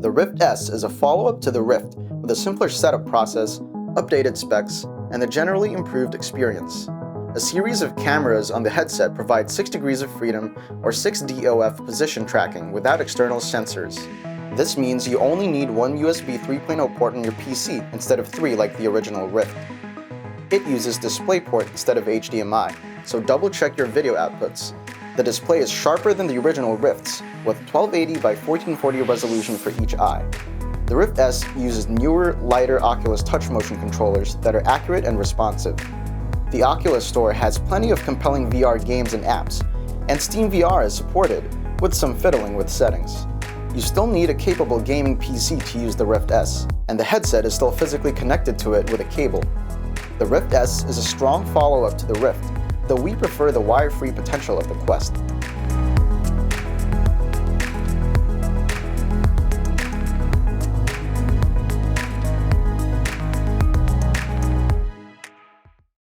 The Rift S is a follow-up to the Rift with a simpler setup process, updated specs, and a generally improved experience. A series of cameras on the headset provide 6 degrees of freedom or 6 DOF position tracking without external sensors. This means you only need one USB 3.0 port on your PC instead of 3 like the original Rift. It uses DisplayPort instead of HDMI, so double-check your video outputs. The display is sharper than the original Rifts, with 1280 by 1440 resolution for each eye. The Rift S uses newer, lighter Oculus touch motion controllers that are accurate and responsive. The Oculus Store has plenty of compelling VR games and apps, and Steam VR is supported, with some fiddling with settings. You still need a capable gaming PC to use the Rift S, and the headset is still physically connected to it with a cable. The Rift S is a strong follow-up to the Rift, though we prefer the wire-free potential of the Quest.